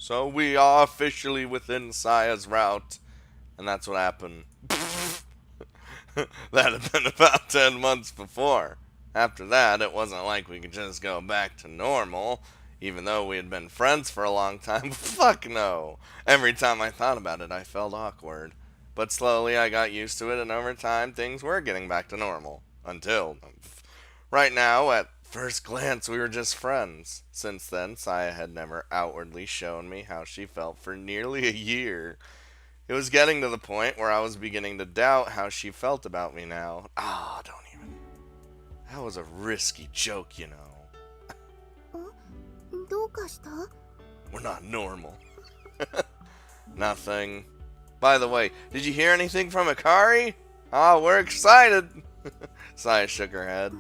So we are officially within Saya's route. And that's what happened. That had been about 10 months before. After that, it wasn't like we could just go back to normal, even though we had been friends for a long time. Fuck no. Every time I thought about it, I felt awkward. But slowly I got used to it, and over time, things were getting back to normal. Until right now, at first glance, we were just friends. Since then, Saya had never outwardly shown me how she felt for nearly a year. It was getting to the point where I was beginning to doubt how she felt about me now. Ah, don't even. That was a risky joke, you know. どうかした？ We're not normal. Nothing. By the way, did you hear anything from Akari? Oh, we're excited. Saya shook her head.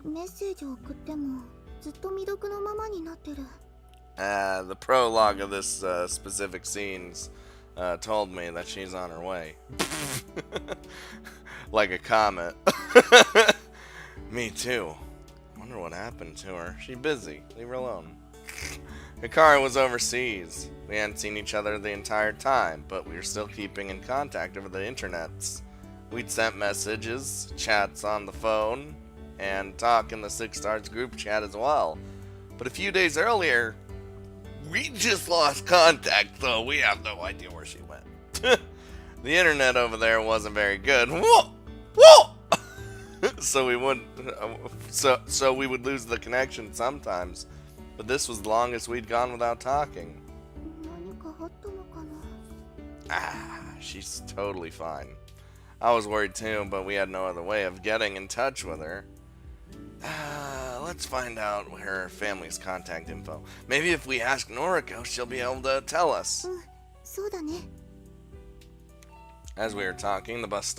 メッセージを送ってもずっと未読のままになってる。 The prologue of this specific scenes told me that she's on her way. Like a comet. Me too. Wonder what happened to her. She's busy. Leave her alone. Hikari was overseas. We hadn't seen each other the entire time, but we were still keeping in contact over the internets. We'd sent messages, chats on the phone, and talk in the Six Stars group chat as well. But a few days earlier, we just lost contact, so we have no idea where she went. The internet over there wasn't very good. Whoa! Whoa! So we would lose the connection sometimes. But this was the longest we'd gone without talking. 何かあったのかな？ Ah, she's totally fine. I was worried too, but we had no other way of getting in touch with her. Let's find out her family's contact info. Maybe if we ask Noriko, she'll be able to tell us. そうだね。 As we were talking, the bus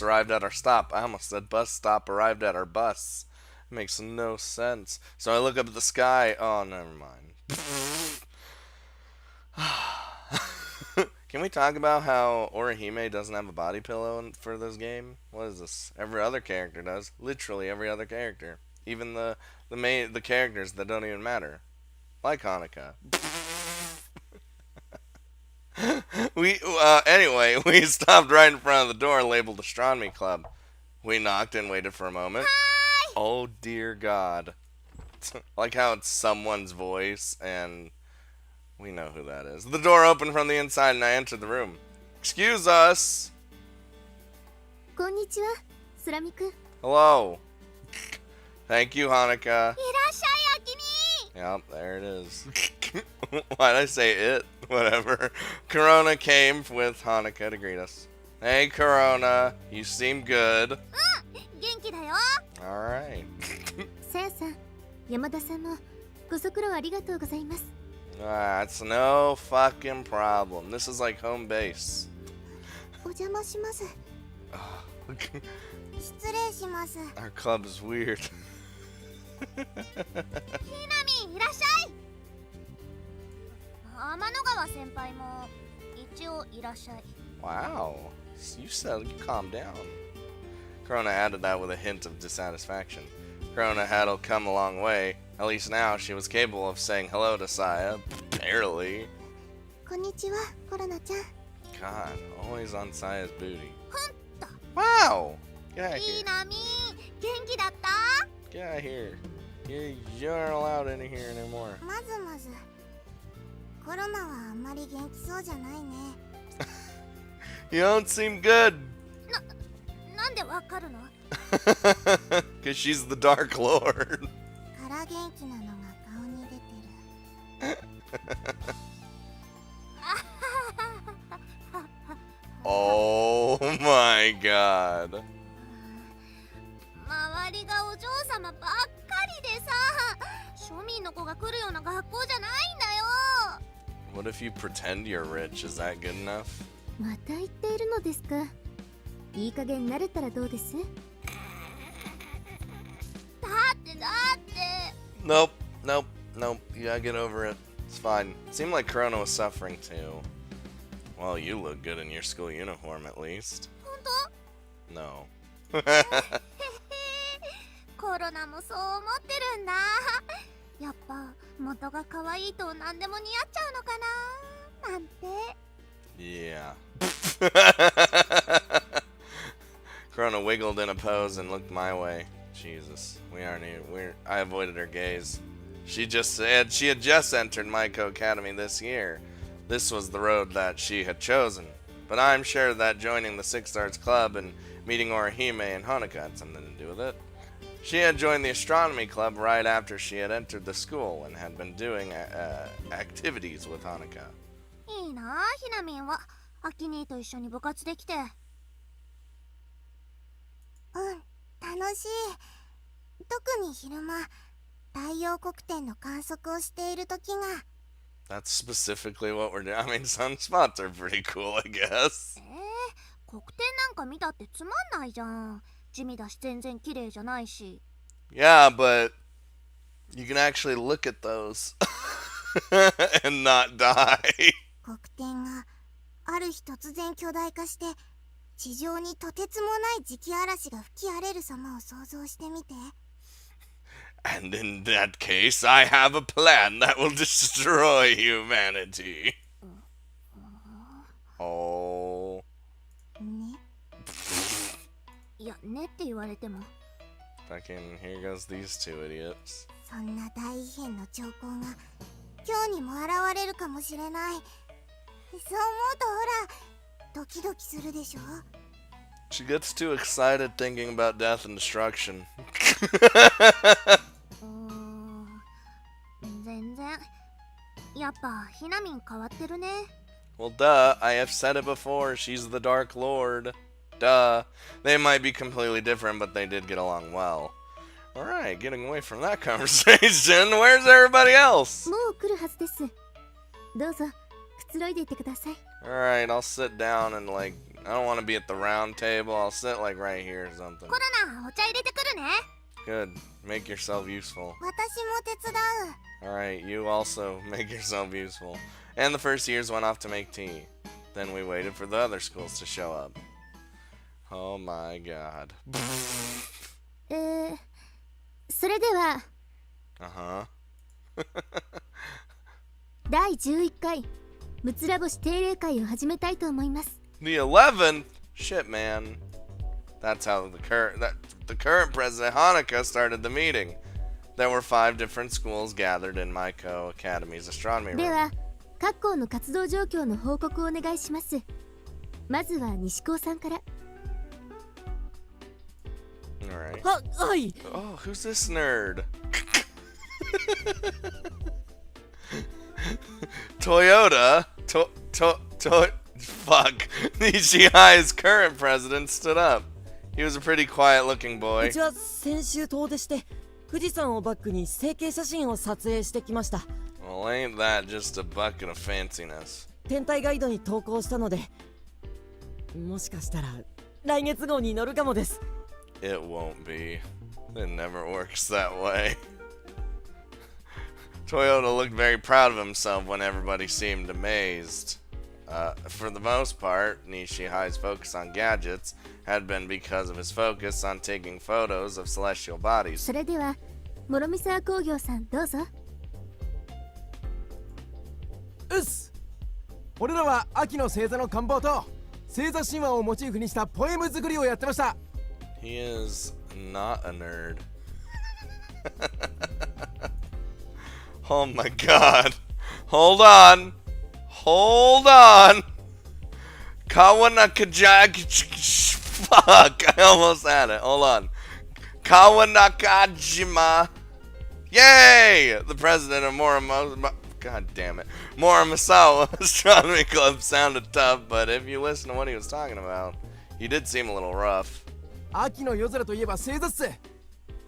arrived at our stop. I almost said bus stop arrived at our bus. It makes no sense. So I look up at the sky. Oh, never mind. Can we talk about how Orihime doesn't have a body pillow for this game? What is this? Every other character does. Literally every other character. Even the characters that don't even matter. Like Hanukkah. Anyway, we stopped right in front of the door labeled Astronomy Club. We knocked and waited for a moment. Hi! Oh dear God. Like how it's someone's voice and we know who that is. The door opened from the inside and I entered the room. Excuse us. こんにちは、スラミくん。 Hello. Thank you, Hanukkah. いらっしゃい、あきみ。 Yep, there it is. Why'd I say it? Whatever. Corona came with Hanukkah to greet us. Hey, Corona. You seem good. 元気だよ。 Alright. さやさん、山田さんもご足労ありがとうございます。 That's no fucking problem. This is like home base. お邪魔します。失礼します。 Our club is weird. ひなみ、いらっしゃい。天の川先輩も一応いらっしゃい。 Wow. You said you calm down. Corona added that with a hint of dissatisfaction. Corona had come a long way. At least now she was capable of saying hello to Saya. Barely. こんにちは、コロナちゃん。 God, always on Saya's booty. ほんと。 Wow! Get out of ひ here. なみ、元気だった？ Get out of here. You aren't allowed in here anymore. まずまず。コロナはあんまり元気そうじゃないね。 You don't seem good. なんでわかるの？ Because she's the Dark Lord. から元気なのが顔に出てる。Oh my god. 周りがお嬢様ばっかりでさ、庶民の子が来るような学校じゃないんだよ。 What if you pretend you're rich? Is that good enough? また言っているのですか？いい加減慣れたらどうです？だって。 Nope. You gotta get over it. It's fine. It seemed like Corona was suffering too. Well, you look good in your school uniform at least. 本当？ No. コロナもそう思ってるんだ。やっぱ元が可愛いと何でも似合っちゃうのかななんて。 Yeah. Corona wiggled in a pose and looked my way. Jesus, I avoided her gaze. She had just entered Maiko Academy this year. This was the road that she had chosen. But I'm sure that joining the Six Stars Club and meeting Orihime and Honoka had something to do with it. She had joined the astronomy club right after she had entered the school and had been doing activities with Honoka. いいなあ、ひなみんはアキ兄と一緒に部活できて。うん、楽しい。特に昼間、太陽黒点の観測をしている時が。That's specifically what we're doing. I mean, sunspots are pretty cool, I guess. 黒点なんか見たってつまんないじゃん。地味だし全然綺麗じゃないし。Yeah, but you can actually look at those and not die. 黒点がある日突然巨大化して地上にとてつもない磁気嵐が吹き荒れる様を想像してみて。And in that case, I have a plan that will destroy humanity. Oh. ね。いや、ねって言われても。Fucking, here goes these two idiots. そんな大異変の兆候が今日にも現れるかもしれない。そう思うとほら、ドキドキするでしょ。She gets too excited thinking about death and destruction. 全然。やっぱひなみん変わってるね。Well, duh, I have said it before, she's the Dark Lord. Duh. They might be completely different, but they did get along well. Alright, getting away from that conversation, where's everybody else? もう来るはずです。どうぞ、くつろいでいてください。Alright, I'll sit down and I don't want to be at the round table, I'll sit right here or something. コロナ、お茶入れてくるね。Good, make yourself useful. 私も手伝う。Alright, you also make yourself useful. And the first years went off to make tea. Then we waited for the other schools to show up. Oh my god. それでは、Uh-huh. 第11回むつら星定例会を始めたいと思います。The 11th? Shit, man. That's how the current president Hanukkah started the meeting. There were 5 different schools gathered in Maiko Academy's astronomy room. では、各校の活動状況の報告をお願いします。まずは西高さんから。Alright. はい。 Oh, who's this nerd? Toyota? Fuck. Nishihai's current president stood up. He was a pretty quiet-looking う boy. ちは先週遠出して富士山をバックに整形写真を撮影してきました。 Well, ain't that just a bucket of fanciness? 天体ガイドに投稿したので、もしかしたら来月号に載るかもです。 It won't be. It never works that way. Toyota looked very proud of himself when everybody seemed amazed. For the most part, Nishihai's focus on gadgets had been because of his focus on taking photos of celestial bodies. それでは、諸見沢工業さんどうぞ。うっす。俺らは秋の星座の観望と星座神話をモチーフにしたポエム作りをやってました。 He is not a nerd. Oh my god. Hold on. Hold on. Fuck. I almost had it. Hold on. Kawanakajima. Yay! The president of God damn it. Moramasawa Astronomy Club sounded tough, but if you listen to what he was talking about, he did seem a little rough. 秋の夜空といえば星座っす。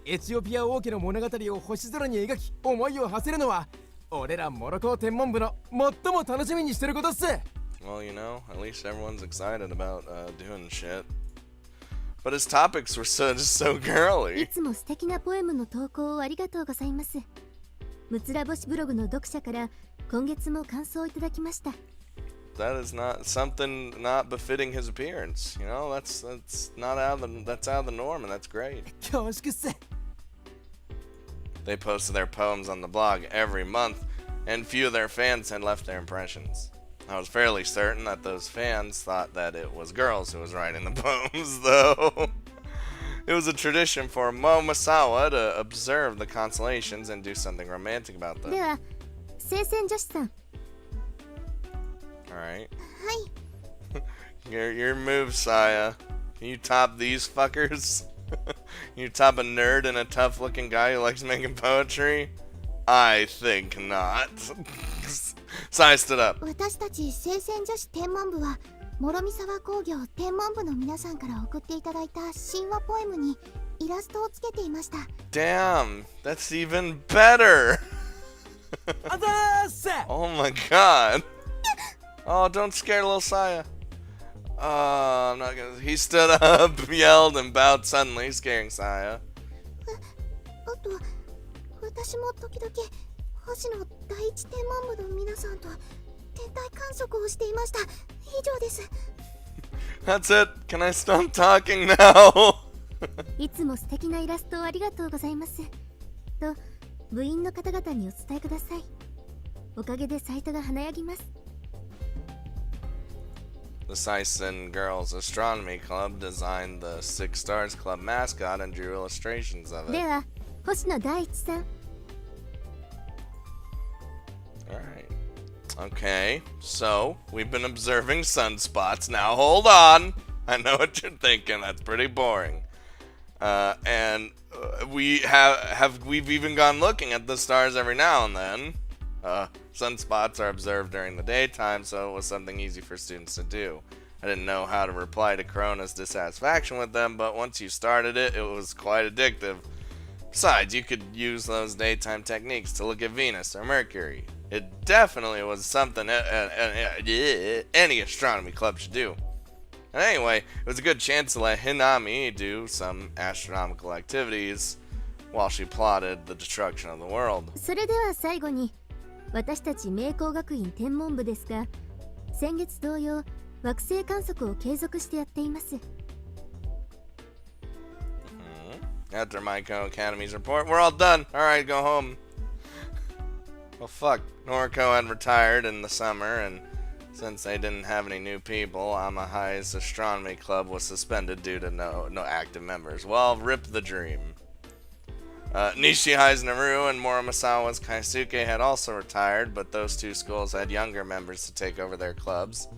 エチオピア王家の物語を星空に描き思いを馳せるのは俺らモロコ天文部の最も楽しみにしてることっす。 Well, you know, at least everyone's excited about doing shit. But his topics were just so い girly. つも素敵なポエムの投稿をありがとうございます。むつら星ブログの読者から今月も感想をいただきました。That is not something not befitting his appearance. You know, that's out of the norm, and that's great. 恐縮っす。They posted their poems on the blog every month, and few of their fans had left their impressions. I was fairly certain that those fans thought that it was girls who was writing the poems, though. It was a tradition for Momosawa to observe the constellations and do something romantic about them. では聖戦女子さん Alright. はい Your move, Saya. Can you top these fuckers? Can you top a nerd and a tough looking guy who likes making poetry? I think not. Saya stood up. 私たち聖戦女子天文部は諸見沢工業天文部の皆さんから送っていただいた神話ポエムにイラストをつけていました。 Damn, that's even better. あざーす Oh my god. Oh, don't scare little Saya. I'm not gonna. He stood up, yelled, and bowed suddenly, scaring Saya. あと私も時々星の第一天文部の皆さんと天体観測をしていました。以上です。 That's it. Can I stop talking now? いつも素敵なイラストをありがとうございます。と部員の方々にお伝えください。おかげでサイトが華やぎます。 The Sison Girls Astronomy Club designed the Six Stars Club mascot and drew illustrations of で it. は星野第一さん Alright. Okay, so we've been observing sunspots. Now hold on. I know what you're thinking. That's pretty boring. We've even gone looking at the stars every now and then. Sunspots are observed during the daytime, so it was something easy for students to do. I didn't know how to reply to Corona's dissatisfaction with them, but once you started it, it was quite addictive. Besides, you could use those daytime techniques to look at Venus or Mercury. It definitely was something any astronomy club should do. And anyway, it was a good chance to let Hinami do some astronomical activities while she plotted the destruction of the world. それでは最後に私たち明光学院天文部ですが先月同様惑星観測を継続してやっています。 After Maiko Academy's report, we're all done. Alright, go home. Well, fuck. Noriko had retired in the summer, and since they didn't have any new people, Amahai's astronomy club was suspended due to no active members. Well, rip the dream. Nishihai's Naru and Moromasawa's Kaisuke had also retired, but those two schools had younger members to take over their clubs.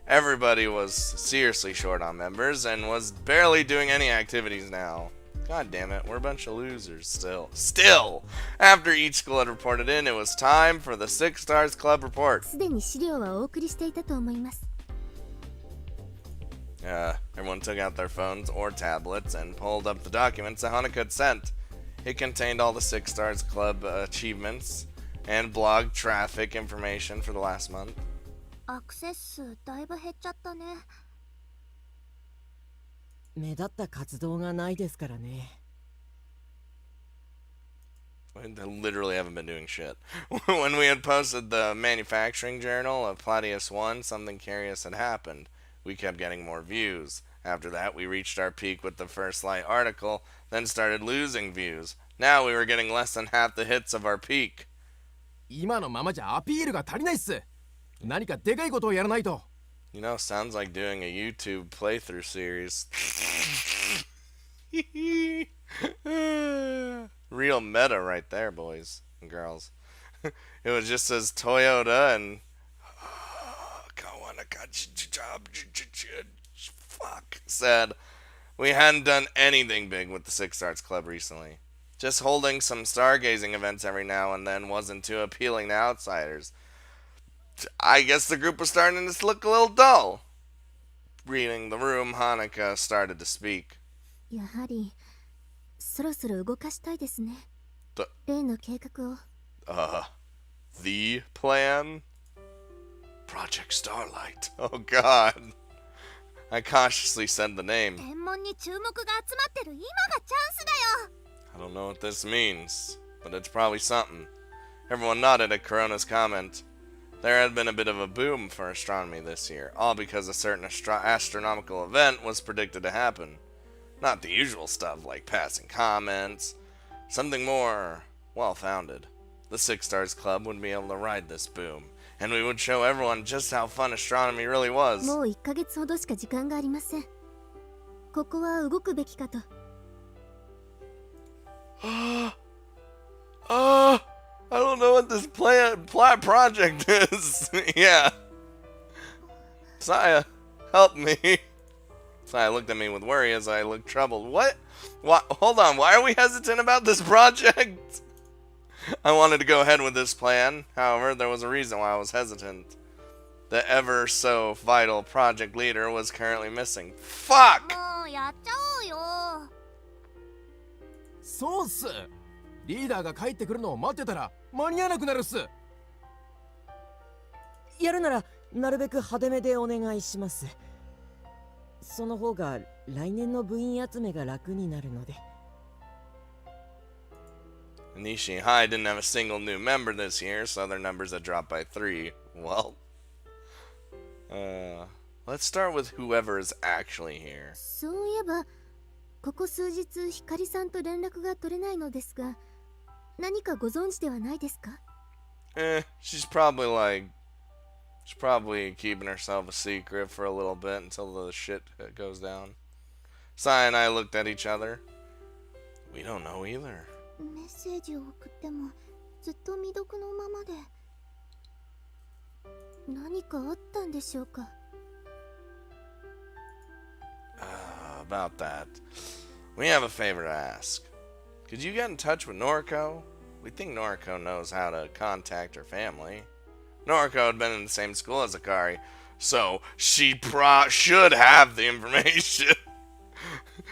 Everybody was seriously short on members and was barely doing any activities now. God damn it, we're a bunch of losers still. After each school had reported in, it was time for the Six Stars Club report. すでに資料はお送りしていたと思います。 Everyone took out their phones or tablets and pulled up the documents that Hanukkah had sent. It contained all the Six Stars Club achievements and blog traffic information for the last month. アクセス数だいぶ減っちゃったね。目立った活動がないですからね。 They literally haven't been doing shit. When we had posted the manufacturing journal of Platius 1, something curious had happened. We kept getting more views. After that, we reached our peak with the first light article, then started losing views. Now we were getting less than half the hits of our peak. 今のままじゃアピールが足りないっす。何かでかいことをやらないと。 You know, sounds like doing a YouTube playthrough series. Real meta right there, boys and girls. It was just as Toyota and fuck said we hadn't done anything big with the Six Stars Club recently. Just holding some stargazing events every now and then wasn't too appealing to outsiders. I guess the group was starting to look a little dull. Reading the room, Hanukkah started to speak. やはりそろそろ動かしたいですね。 The 例の計画を。 the plan? Project Starlight. Oh god. I cautiously said the name. 天文に注目が集まってる今がチャンスだよ。 I don't know what this means, but it's probably something. Everyone nodded at Corona's comment. There had been a bit of a boom for astronomy this year, all because a certain astronomical event was predicted to happen. Not the usual stuff like passing comets, something more well founded. The Six Stars Club would be able to ride this boom, and we would show everyone just how fun astronomy really was. もう1ヶ月ほどしか時間がありません。ここは動くべきかと。I don't know what this project is. Yeah. Saya, help me. Saya looked at me with worry as I looked troubled. What? Why? Hold on, why are we hesitant about this project? I wanted to go ahead with this plan. However, there was a reason why I was hesitant. The ever so vital project leader was currently missing. Fuck! もうやっちゃおうよ。そうっす。リーダーが帰ってくるのを待ってたら間に合わなくなるっす。やるならなるべく派手めでお願いします。その方が来年の部員集めが楽になるので。Nishi High didn't have a single new member this year, so their numbers had dropped by 3. Well, let's start with whoever is actually here. そういえば、ここ数日ひかりさんと連絡が取れないのですが、何かご存知ではないですか？ She's probably keeping herself a secret for a little bit until the shit goes down. Sai and I looked at each other. We don't know either. メッセージを送ってもずっと未読のままで。何かあったんでしょうか？ About that. We have a favor to ask. Could you get in touch with Noriko? We think Noriko knows how to contact her family. Noriko had been in the same school as Akari, so she should have the information.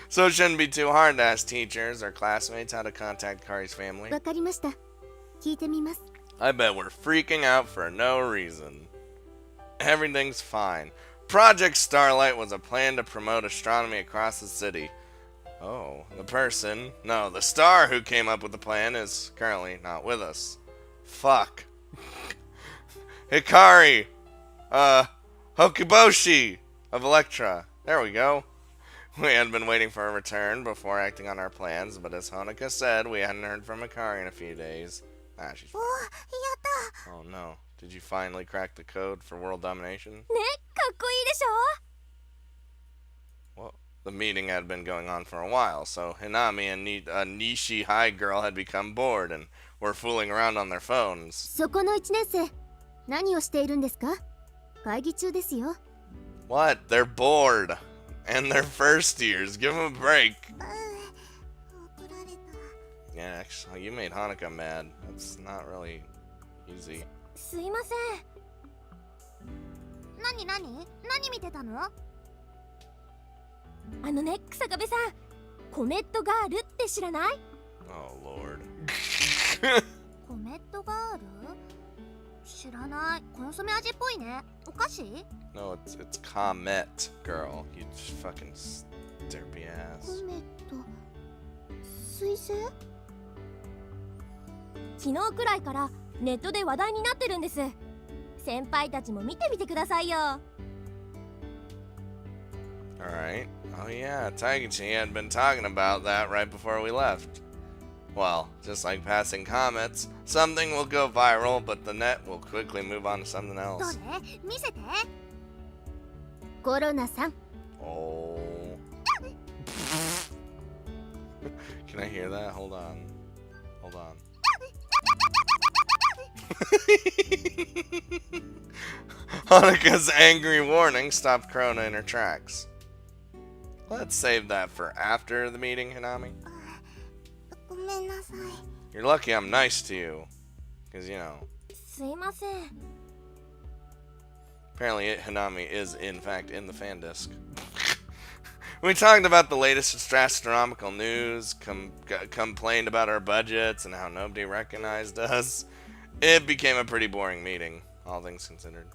So it shouldn't be too hard to ask teachers or classmates how to contact Akari's family. わかりました。聞いてみます。 I bet we're freaking out for no reason. Everything's fine. Project Starlight was a plan to promote astronomy across the city. Oh, the star who came up with the plan is currently not with us. Fuck. Hikari, Hokuboshi of Electra. There we go. We had been waiting for a return before acting on our plans, but as Honoka said, we hadn't heard from Hikari in a few days. She's... おお、やった。 Oh no. Did you finally crack the code for world domination? ね、かっこいいでしょ？ Well, the meeting had been going on for a while, so Hinami and Nishi High Girl had become bored and were fooling around on their phones. そこの1年生、何をしているんですか？会議中ですよ。 What? They're bored. And they're first years. Give them a break. 怒られた。 Yeah, actually, you made Hanukkah mad. That's not really easy. すいません。何見てたの？あのね、草壁さん、コメットガールって知らない？ Oh, Lord. コメットガール？知らない。コンソメ味っぽいね。お菓子？ No, it's Comet, girl. You just fucking derpy ass. コメット、彗星？昨日くらいからネットで話題になってるんです。先輩たちも見てみてくださいよ。 Alright. Oh yeah, Taiguchi had been talking about that right before we left. Well, just like passing comets, something will go viral, but the net will quickly move on to something ど else. れ？見せて。コロナさん。 Oh. Can I hear that? Hold on. Hanukkah's angry warning stopped Krona in her tracks. Let's save that for after the meeting, Hinami. ごめんなさい。 You're lucky I'm nice to you. Because, you know, すいません。 apparently Hinami is, in fact, in the fan disc. We talked about the latest astronomical news, complained about our budgets and how nobody recognized us. It became a pretty boring meeting, all things considered.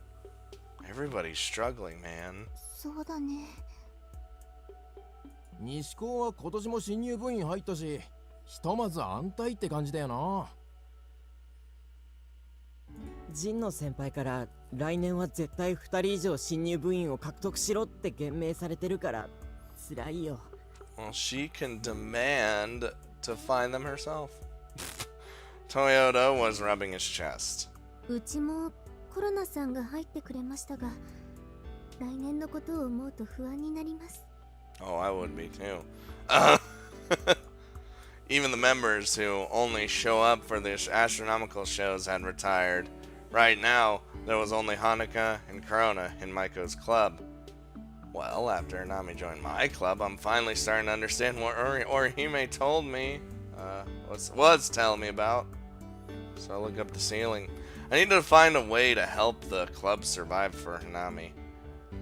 Everybody's struggling, man. そうだね。西高は今年も新入部員入ったし、ひとまず安泰って感じだよな。ジンの先輩から来年は絶対2人以上新入部員を獲得しろって言命されてるから辛いよ。 Well, she can demand to find them herself. Toyota was rubbing his chest. うちもコロナさんが入ってくれましたが、来年のことを思うと不安になります。 Oh, I would be too. Even the members who only show up for the astronomical shows had retired. Right now, there was only Hanukkah and Corona in Maiko's club. Well, after Nami joined my club, I'm finally starting to understand what Orihime told me. Was telling me about. So I look up the ceiling. I need to find a way to help the club survive for Nami.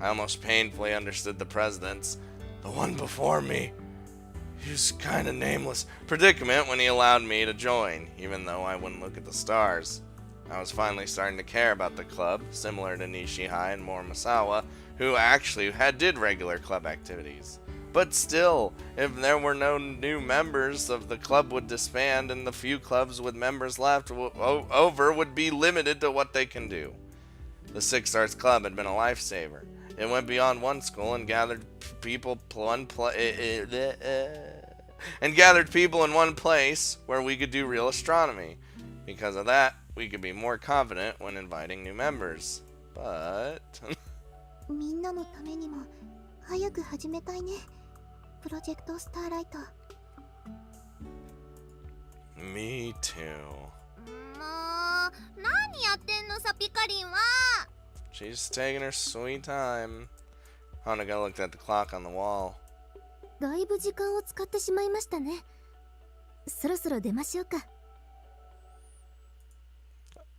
I almost painfully understood the president's, the one before me, his kinda nameless predicament when he allowed me to join, even though I wouldn't look at the stars. I was finally starting to care about the club, similar to Nishihai and Morimasawa, who actually did regular club activities. But still, if there were no new members of the club would disband, and the few clubs with members left over would be limited to what they can do. The Six Stars Club had been a lifesaver. It went beyond one school and gathered people in one place where we could do real astronomy. Because of that, we could be more confident when inviting new members. But みんなのためにも早く始めたいね。プロジェクトスターライト。 me too. もう何やってんのさピカリンは。 She's taking her sweet time. Hanukkah looked at the clock on the wall. だいぶ時間を使ってしまいましたね。そろそろ出ましょうか。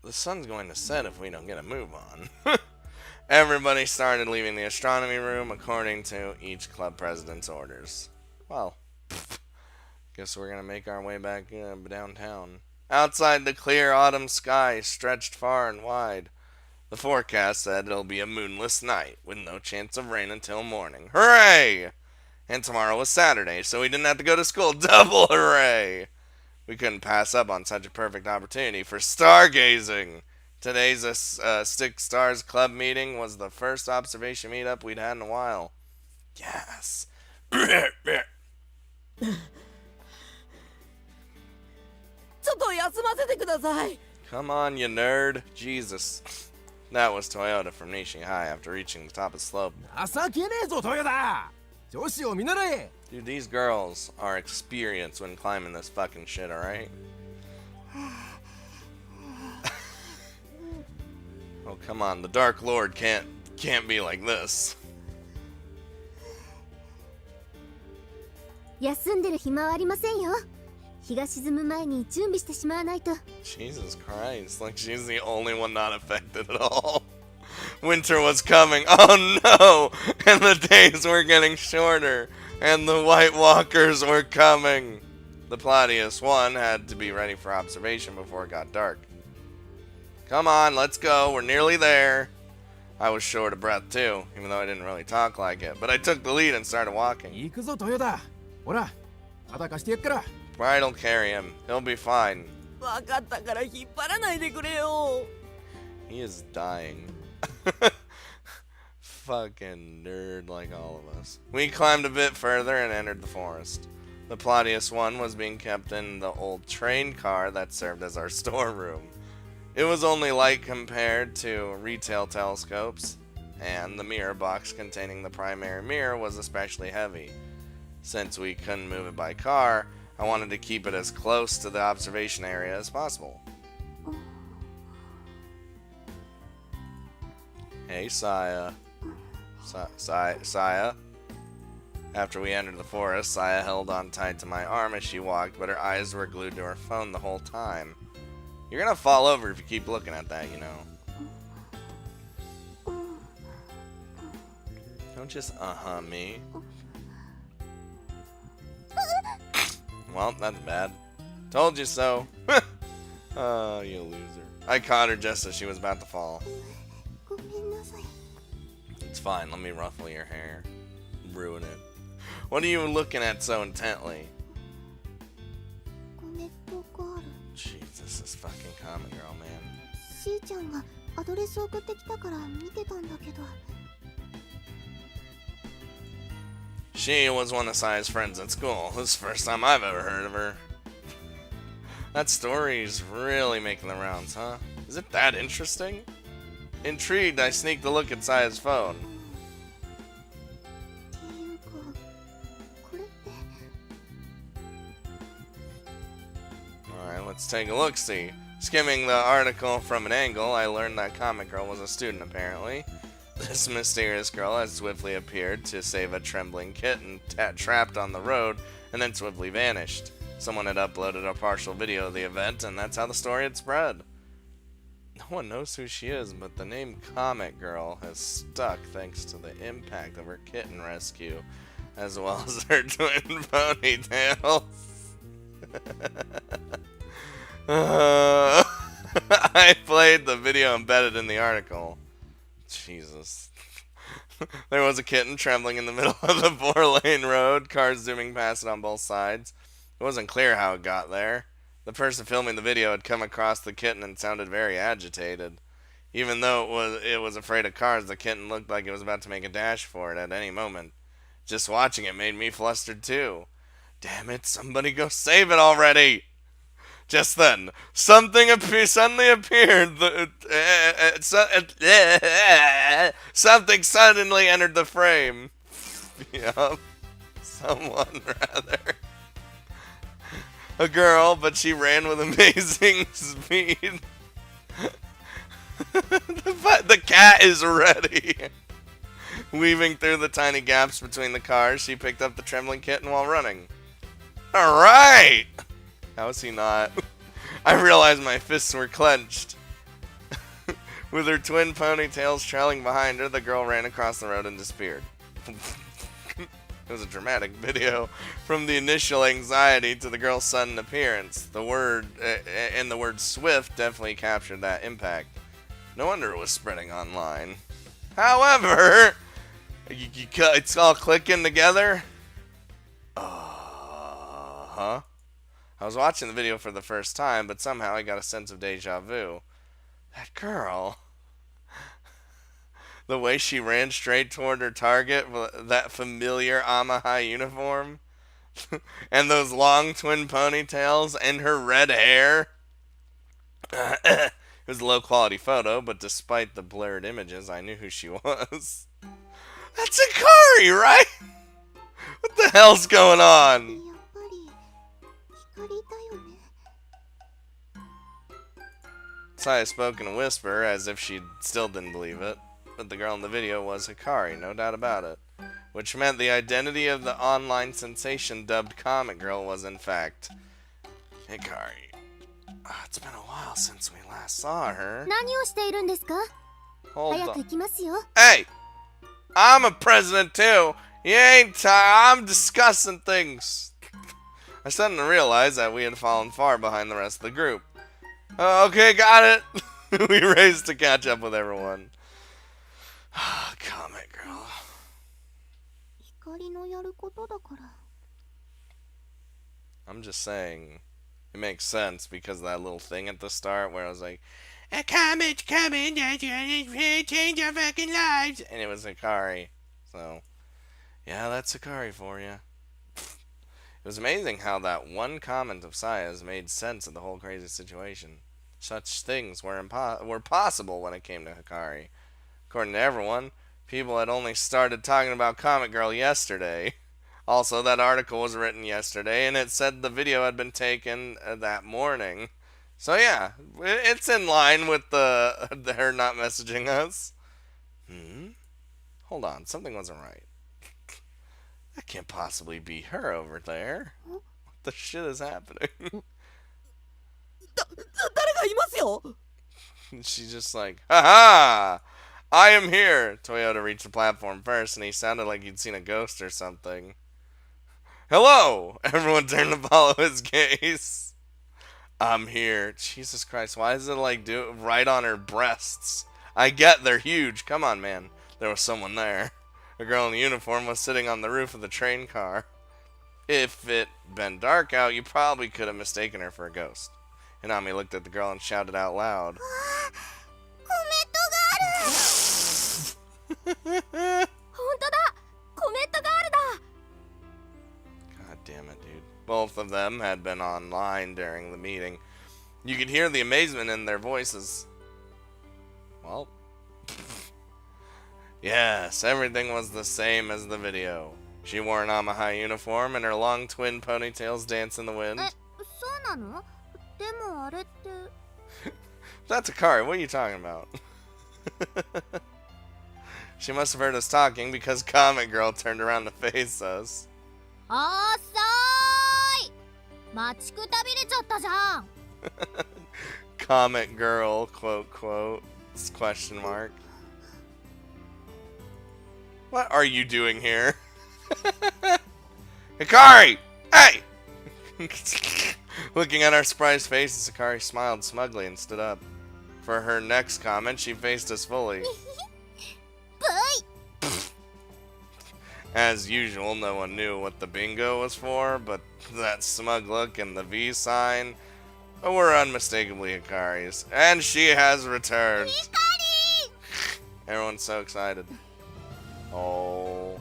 The sun's going to set if we don't get a move on. Everybody started leaving the astronomy room according to each club president's orders. Well, guess we're gonna make our way back downtown. Outside, the clear autumn sky stretched far and wide. The forecast said it'll be a moonless night with no chance of rain until morning. Hooray! And tomorrow was Saturday, so we didn't have to go to school. Double hooray! We couldn't pass up on such a perfect opportunity for stargazing. Today's Six Stars Club meeting was the first observation meetup we'd had in a while. Yes. ちょっと休ませてください。 Come on, you nerd. Jesus. That was Toyota from Nishihai after reaching the top of the slope. 情けねえぞトヨタ。女子を見習え。 Dude, these girls are experienced when climbing this fucking shit, alright? Oh, come on. The Dark Lord can't be like this. 休んでる暇はありませんよ。日が沈む前に準備してしまわないと。 Jesus Christ, like she's the only one not affected at all. Winter was coming. Oh no! And the days were getting shorter. And the White Walkers were coming. The Platius one had to be ready for observation before it got dark. Come on, let's go. We're nearly there. I was short of breath too, even though I didn't really talk like it. But I took the lead and started walking. 行くぞトヨタ。ほら、肩貸してやっから。 Bridal carry him. He'll be fine. わかったから引っ張らないでくれよ。 He is dying. Fucking nerd like all of us. We climbed a bit further and entered the forest. The Platius one was being kept in the old train car that served as our storeroom. It was only light compared to retail telescopes, and the mirror box containing the primary mirror was especially heavy. Since we couldn't move it by car, I wanted to keep it as close to the observation area as possible. Hey, Saya. Saya. After we entered the forest, Saya held on tight to my arm as she walked, but her eyes were glued to her phone the whole time. You're gonna fall over if you keep looking at that, you know. Don't just me. Well, that's bad. Told you so. Oh, you loser. I caught her just as she was about to fall. ごめんなさい。 It's fine, let me ruffle your hair. Ruin it. What are you looking at so intently? コメットガール。 Jesus, this fucking common girl, man. しーちゃんがアドレス送ってきたから見てたんだけど。 She was one of Saya's friends at school. This is the first time I've ever heard of her. That story's really making the rounds, huh? Is it that interesting? Intrigued, I sneaked a look at Saya's phone. っていうかこれって Alright, let's take a look-see. Skimming the article from an angle, I learned that Comet Girl was a student, apparently. This mysterious girl had swiftly appeared to save a trembling kitten trapped on the road, and then swiftly vanished. Someone had uploaded a partial video of the event, and that's how the story had spread. No one knows who she is, but the name Comet Girl has stuck thanks to the impact of her kitten rescue, as well as her twin ponytails. I played the video embedded in the article. Jesus. There was a kitten trembling in the middle of the 4-lane road, cars zooming past it on both sides. It wasn't clear how it got there. The person filming the video had come across the kitten and sounded very agitated. Even though it was afraid of cars, the kitten looked like it was about to make a dash for it at any moment. Just watching it made me flustered too. Damn it, somebody go save it already! Just then, something suddenly appeared. Something suddenly entered the frame. Yup. Someone, rather. A girl, but she ran with amazing speed. The cat is ready. Weaving through the tiny gaps between the cars, she picked up the trembling kitten while running. Alright! How is he not? I realized my fists were clenched. With her twin ponytails trailing behind her, the girl ran across the road and disappeared. It was a dramatic video. From the initial anxiety to the girl's sudden appearance. The word swift definitely captured that impact. No wonder it was spreading online. However, it's all clicking together. Uh-huh. I was watching the video for the first time, but somehow I got a sense of deja vu. That girl. The way she ran straight toward her target, that familiar Amahai uniform, and those long twin ponytails, and her red hair. It was a low-quality photo, but despite the blurred images, I knew who she was. That's Akari, right? What the hell's going on? やっぱり光だよね Saya spoke in a whisper, as if she still didn't believe it. But the girl in the video was Hikari, no doubt about it. Which meant the identity of the online sensation dubbed Comet Girl was in fact Hikari. It's been a while since we last saw her. 何をしているんですか Hold 早く on. 行きますよ Hey! I'm a president too! You ain't I'm discussing things! I suddenly realized that we had fallen far behind the rest of the group. Okay, got it! We raced to catch up with everyone. Comet Girl. 光のやることだから I'm just saying, it makes sense because of that little thing at the start where I was like, a comet's coming, that's gonna change our fucking lives! And it was Hikari. So, yeah, that's Hikari for you. It was amazing how that one comment of Saya's made sense of the whole crazy situation. Such things were possible when it came to Hikari. According to everyone, people had only started talking about Comet Girl yesterday. Also, that article was written yesterday, and it said the video had been taken that morning. So yeah, it's in line with the her not messaging us. Hold on, something wasn't right. That can't possibly be her over there. What the shit is happening? 誰がいますよ She's just like, haha! I am here! Toyota reached the platform first, and he sounded like he'd seen a ghost or something. Hello! Everyone turned to follow his gaze. I'm here. Jesus Christ, why is it like right on her breasts? I get they're huge. Come on, man. There was someone there. A girl in a uniform was sitting on the roof of the train car. If it'd been dark out, you probably could have mistaken her for a ghost. Inami looked at the girl and shouted out loud. コメットガール本当だコメットガールだ God damn it, dude. Both of them had been online during the meeting. You could hear the amazement in their voices. Well, yes, everything was the same as the video. She wore an Amahai uniform and her long twin ponytails danced in the wind. そうなの？でもあれって That's Akari, what are you talking about? She must have heard us talking because Comet Girl turned around to face us. おーそーい待ちくたびれちゃったじゃん Comet Girl, quote, quote, question mark. What are you doing here? Hikari! Hey! Looking at our surprised faces, Hikari smiled smugly and stood up. For her next comment, she faced us fully. As usual, no one knew what the bingo was for, but that smug look and the V sign were unmistakably Hikari's. And she has returned. Everyone's so excited. Oh.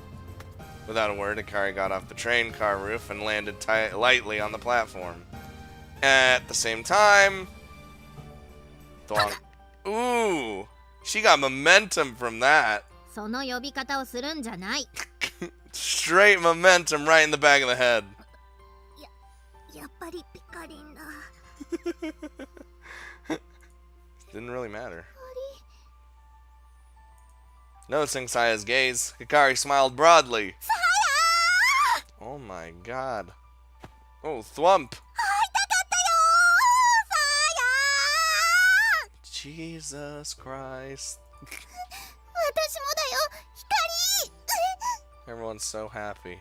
Without a word, Hikari got off the train car roof and landed lightly on the platform. At the same time... Ooh! She got momentum from that. その呼び方をするんじゃない Straight momentum right in the back of the head. やっぱりピカリンだ Didn't really matter. Noticing Saya's gaze, Hikari smiled broadly. Saya! Oh my god. Oh, thwump. 会いたかったよ Jesus Christ. 私もだよ光 Everyone's so happy.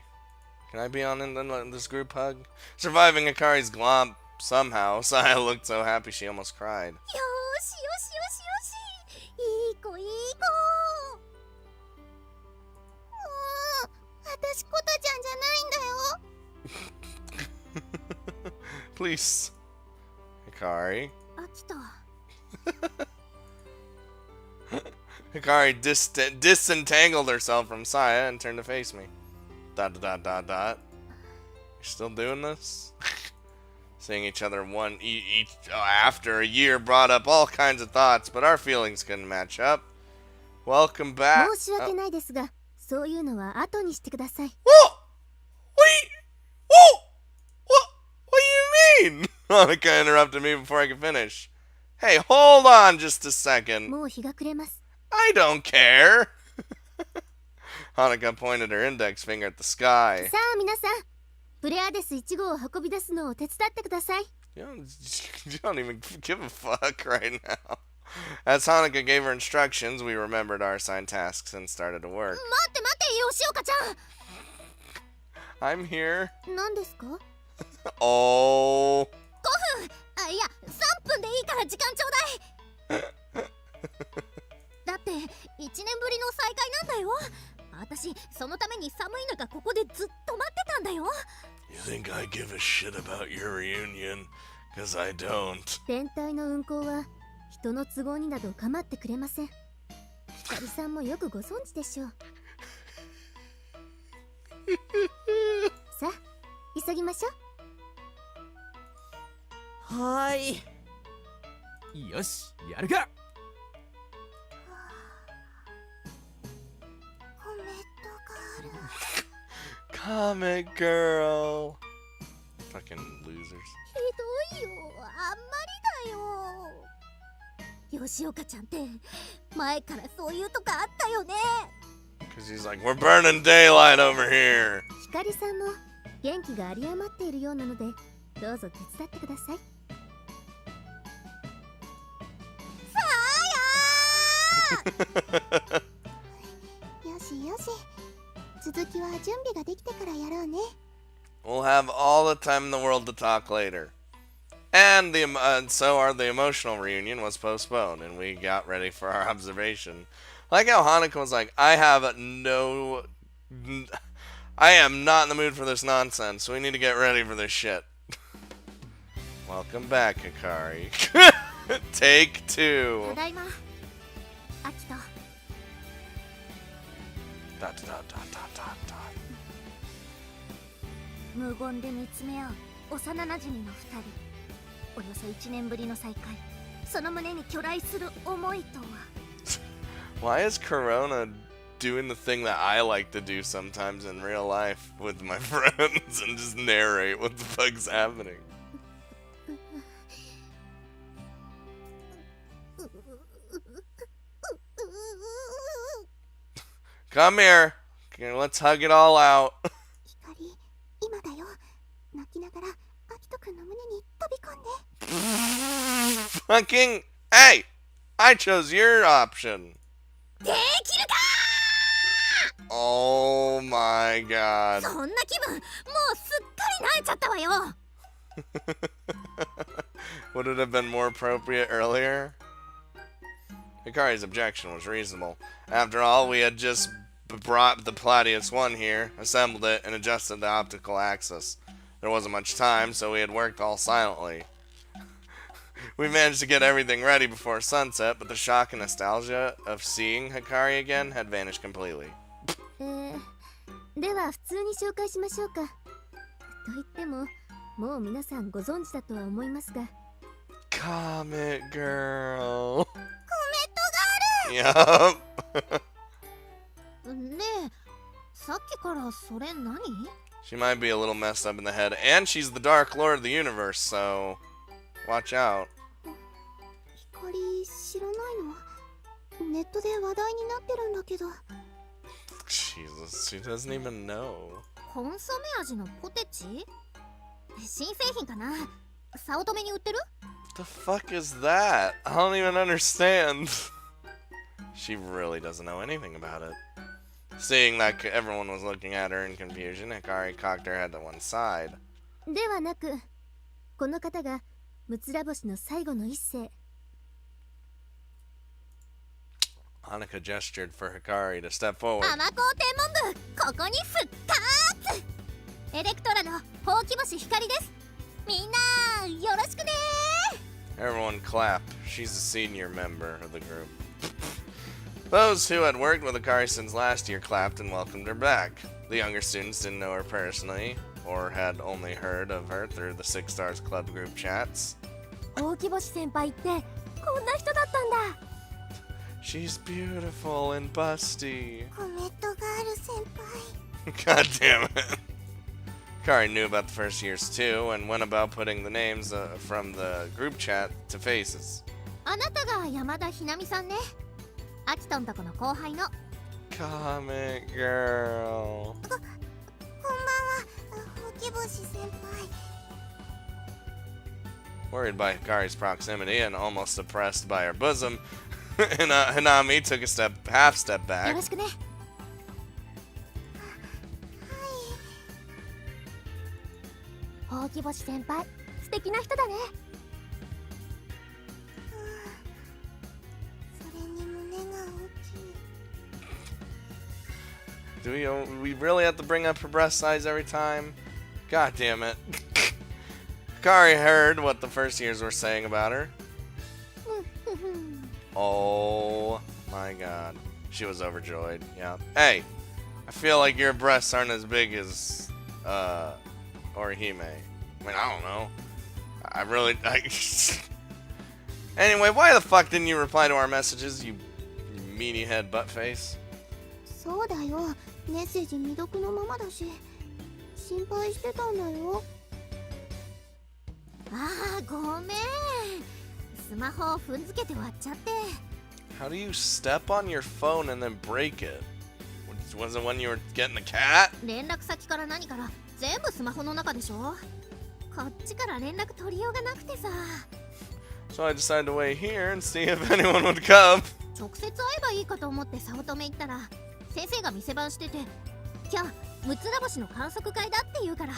Can I be on in this group hug? Surviving Hikari's glomp somehow, Saya looked so happy she almost cried. よーしよしよしよしいい子いい子私コタちゃんじゃないんだよ Please. Hikari. 飽きた Hikari disentangled herself from Saya and turned to face me. ... You're still doing this? Seeing each other after a year brought up all kinds of thoughts, but our feelings couldn't match up. Welcome back. 申し訳ないですが、そういうのは後にしてください。Whoa! What do you mean? Hanukkah interrupted me before I could finish. Hey, hold on just a second. もう日が暮れます。 I don't care. Hanukkah pointed her index finger at the sky. さあ皆さん、プレアデス1号を運び出すのを手伝ってください。You don't even give a fuck right now. As Hanukkah gave her instructions, we remembered our assigned tasks and started to work. 待って待って、吉岡ちゃん。 I'm here. 何ですか Oh. 5分いや3分でいいから時間ちょうだいだって1年ぶりの再会なんだよ私そのために寒い中ここでずっと待ってたんだよ You think I give a shit about your reunion? 'Cause I don't. 天体の運行は人の都合になど構ってくれませんひかりさんもよくご存知でしょうさあ急ぎましょうはーい。よしやるかコメットガール Comet girl. Fucking losers. ひどいよあんまりだよ吉岡ちゃんって前からそういうとこあったよね Cause he's like, we're burning daylight over here. ひかりさんも元気が有り余っているようなのでどうぞ手伝ってくださいよしよし続きは準備ができてからやろうね We'll have all the time in the world to talk later. And so the emotional reunion was postponed, and we got ready for our observation. Like how Hanukkah was like, I am not in the mood for this nonsense. We need to get ready for this shit. Welcome back, Hikari. Take 2. ただいまアキト Dot, dot, dot, dot, dot, dot. 無言で見つめ合う幼なじみの2人、およそ1年ぶりの再会、その胸に巨来する思いとは。 Why is Corona doing the thing that I like to do sometimes in real life with my friends and just narrate what the fuck's happening? Come here. Okay, let's hug it all out. 光、今だよ。泣きながらアキト君の胸に飛び込んで。 Fucking hey! I chose your option. できるか。 Oh my god. そんな気分、もうすっかり慣れちゃったわよ。 Would it have been more appropriate earlier? Hikari's objection was reasonable. After all, we had just brought the Palladius 1 here, assembled it, and adjusted the optical axis. There wasn't much time, so we had worked all silently. We managed to get everything ready before sunset, but the shock and nostalgia of seeing Hikari again had vanished completely. では普通に紹介しましょうか。と言っても、もう皆さんご存知だとは思いますが。 Comet girl. コメットガー Yup. ル。ねえ、さっきからそれ何？ She might be a little messed up in the head, and she's the Dark Lord of the universe, so watch out. 光知らないの？ネットで話題になってるんだけど。 Jesus, she doesn't even know. コンソメ味のポテチ？新製品かな？早乙女に売ってる？ What the fuck is that? I don't even understand. She really doesn't know anything about it. Seeing that everyone was looking at her in confusion, Hikari cocked her head to one side. ではなく、この方がむつら星の最後の一世。 Hanuka gestured for Hikari to step forward. 天候天文部、ここに復活！エレクトラのほうき星光です。みんなよろしくね。 Everyone clapped. She's a senior member of the group. Those who had worked with Hikari since last year clapped and welcomed her back. The younger students didn't know her personally, or had only heard of her through the Six Stars Club group chats. ほうき星先輩ってこんな人だったんだ。 She's beautiful and busty. コメットガール先輩。 God damn it. Hikari knew about the first years too, and went about putting the names from the group chat to faces. あなたが山田ひなみさんね。アキトンとこの後輩の。 Comet girl. こんばんは、ほうき星先輩。 Worried by Hikari's proximity and almost suppressed by her bosom, Hinami took a half step よ back. ろしくね。ほうき星先輩、素敵な人だね。それに胸が大きい。 Do we really have to bring up her breast size every time? God damn it. Hikari heard what the first years were saying about her. Oh my god. She was overjoyed. Yeah. Hey, I feel like your breasts aren't as big as Orihime. I mean, I don't know. Anyway, why the fuck didn't you reply to our messages, you meanie head butt face? そうだよ、メッセージ未読のままだし、心配してたんだよ。ああ、ごめん。スマホを踏んづけて割っちゃって。 How do you step on your phone and then break it? Was it when you were getting the cat? 連絡先から何から全部スマホの中でしょ。こっちから連絡取りようがなくてさ。 So I decided to wait here and see if anyone would come. 直接会えばいいかと思って早乙女行ったら、先生が店番してて、今日六つ星の観測会だって言うから。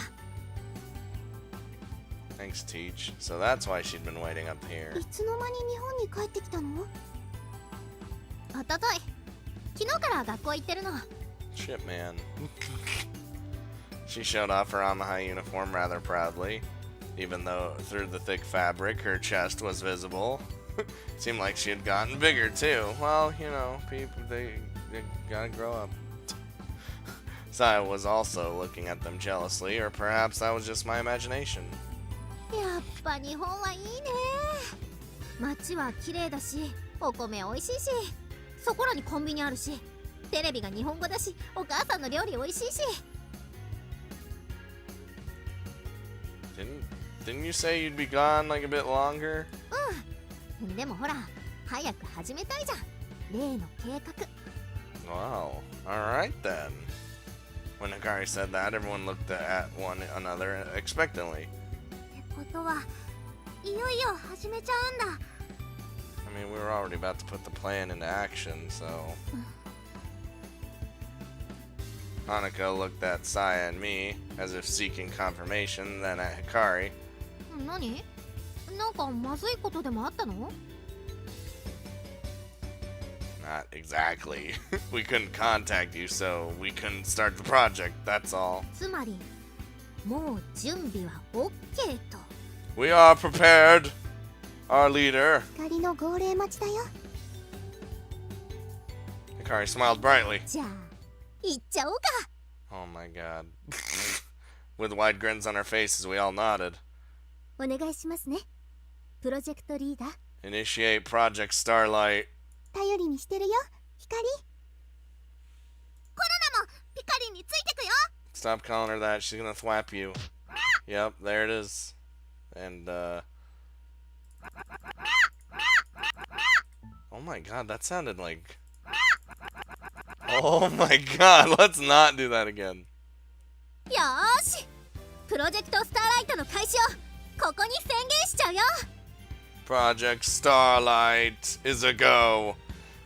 Thanks, Teach. So that's why she'd been waiting up here. いつの間に日本に帰ってきたの？おととい、昨日から学校行ってるの。 Shit, man. She showed off her Amahai uniform rather proudly, even though through the thick fabric her chest was visible. Seemed like she had gotten bigger too. Well, you know, people they gotta grow up. Saya was also looking at them jealously, or perhaps that was just my imagination. やっぱ日本はいいね。街は綺麗だし、お米美味しいし、そこらにコンビニあるし、テレビが日本語だし、お母さんの料理美味しいし。Didn't you say you'd be gone like a bit longer? でもほら、早く始めたいじゃん。例の計画。Wow. Alright then. When Hikari said that, everyone looked at one another expectantly. ってことはいよいよ始めちゃうんだ。I mean, we were already about to put the plan into action, so... Hanukkah looked at Saya and me, as if seeking confirmation, then at Hikari. 何？なんかまずいことでもあったの？ Not exactly. We couldn't contact you, so we couldn't start the project, that's all. つまり、もう準備は OK と。We are prepared, our leader. 光の号令待ちだよ。 Hikari smiled brightly. じゃあ、行っちゃおうか。 Oh my god. With wide grins on our faces, we all nodded. お願いしますね。プロジェクトリーダー。 Initiate Project Starlight. 頼りにしてるよ、光。コロナもピカリンについてくよ。 Stop calling her that, she's gonna thwap you. Yep, there it is. And, oh my god, that sounded like... Oh my god, let's not do that again. よーし、プロジェクトスターライトの開始をここに宣言しちゃうよ。 Project Starlight is a go.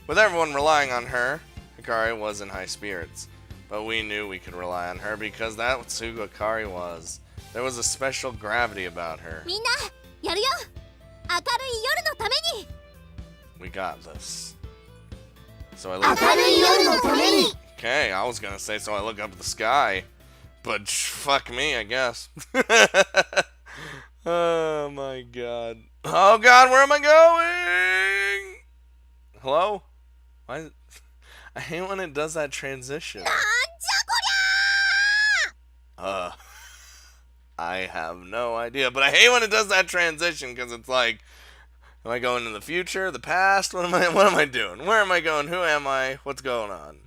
With everyone relying on her, Hikari was in high spirits. But we knew we could rely on her because that's who Hikari was. There was a special gravity about her. みんな、やるよ。明るい夜のために。 We got this. So I 明 look. るい夜のために。 Okay, I was gonna say so I look up at the sky. But fuck me, I guess. Oh my god. Oh god, where am I going? Hello? Why? I hate when it does that transition. なんじゃこりゃ I have no idea, but I hate when it does that transition because it's like, am I going in the future, the past? What am I doing? Where am I going? Who am I? What's going on?